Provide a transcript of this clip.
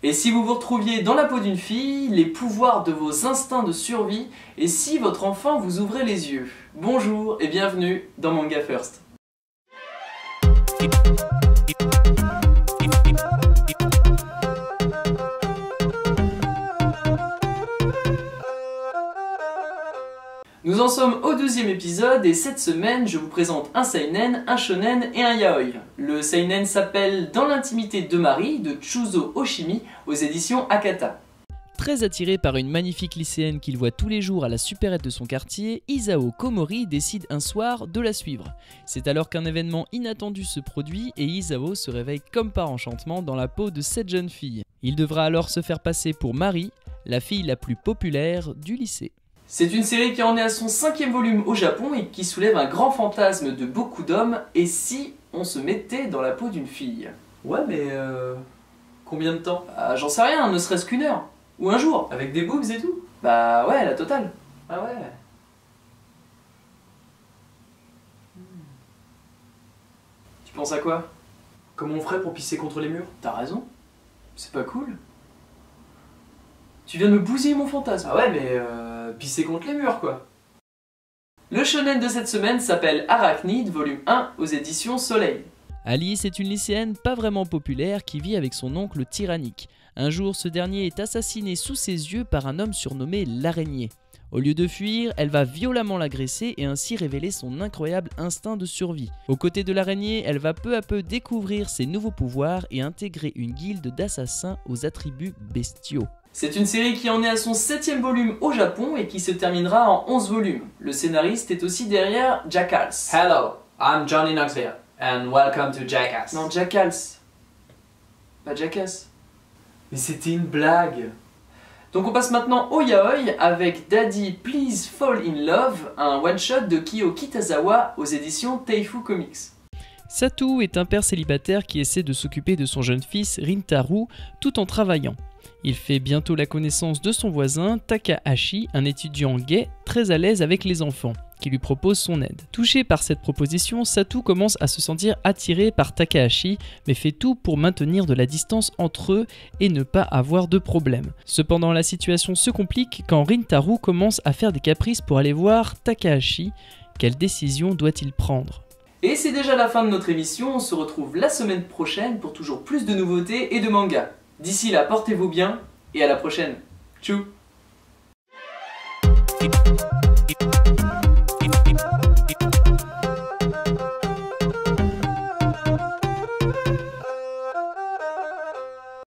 Et si vous vous retrouviez dans la peau d'une fille, les pouvoirs de vos instincts de survie, et si votre enfant vous ouvrait les yeux? Bonjour et bienvenue dans Manga First. Nous en sommes au 12e épisode et cette semaine je vous présente un seinen, un shonen et un yaoi. Le seinen s'appelle Dans l'intimité de Marie de Chuzo Oshimi aux éditions Akata. Très attiré par une magnifique lycéenne qu'il voit tous les jours à la supérette de son quartier, Isao Komori décide un soir de la suivre. C'est alors qu'un événement inattendu se produit et Isao se réveille comme par enchantement dans la peau de cette jeune fille. Il devra alors se faire passer pour Marie, la fille la plus populaire du lycée. C'est une série qui en est à son 5e volume au Japon et qui soulève un grand fantasme de beaucoup d'hommes. Et si on se mettait dans la peau d'une fille? Ouais mais combien de temps? J'en sais rien, ne serait-ce qu'une heure. Ou un jour, avec des boobs et tout. Bah ouais, la totale. Ah ouais. Tu penses à quoi? Comment on ferait pour pisser contre les murs? T'as raison. C'est pas cool. Tu viens de me bousiller mon fantasme. Ah ouais mais pisser contre les murs quoi. Le shonen de cette semaine s'appelle Arachnid, volume 1 aux éditions Soleil. Alice est une lycéenne pas vraiment populaire qui vit avec son oncle tyrannique. Un jour, ce dernier est assassiné sous ses yeux par un homme surnommé l'araignée. Au lieu de fuir, elle va violemment l'agresser et ainsi révéler son incroyable instinct de survie. Aux côtés de l'araignée, elle va peu à peu découvrir ses nouveaux pouvoirs et intégrer une guilde d'assassins aux attributs bestiaux. C'est une série qui en est à son 7e volume au Japon et qui se terminera en 11 volumes. Le scénariste est aussi derrière Jackass. Hello, I'm Johnny Knoxville, and welcome to Jackass. Non, Jackass. Pas Jackass. Mais c'était une blague. Donc on passe maintenant au yaoi avec Daddy Please Fall in Love, un one-shot de Kyo Kitazawa aux éditions Teifu Comics. Satu est un père célibataire qui essaie de s'occuper de son jeune fils Rintaru tout en travaillant. Il fait bientôt la connaissance de son voisin Takahashi, un étudiant gay très à l'aise avec les enfants, qui lui propose son aide. Touché par cette proposition, Satu commence à se sentir attiré par Takahashi, mais fait tout pour maintenir de la distance entre eux et ne pas avoir de problème. Cependant, la situation se complique quand Rintaru commence à faire des caprices pour aller voir Takahashi. Quelle décision doit-il prendre ? Et c'est déjà la fin de notre émission, on se retrouve la semaine prochaine pour toujours plus de nouveautés et de mangas. D'ici là, portez-vous bien et à la prochaine. Tchou.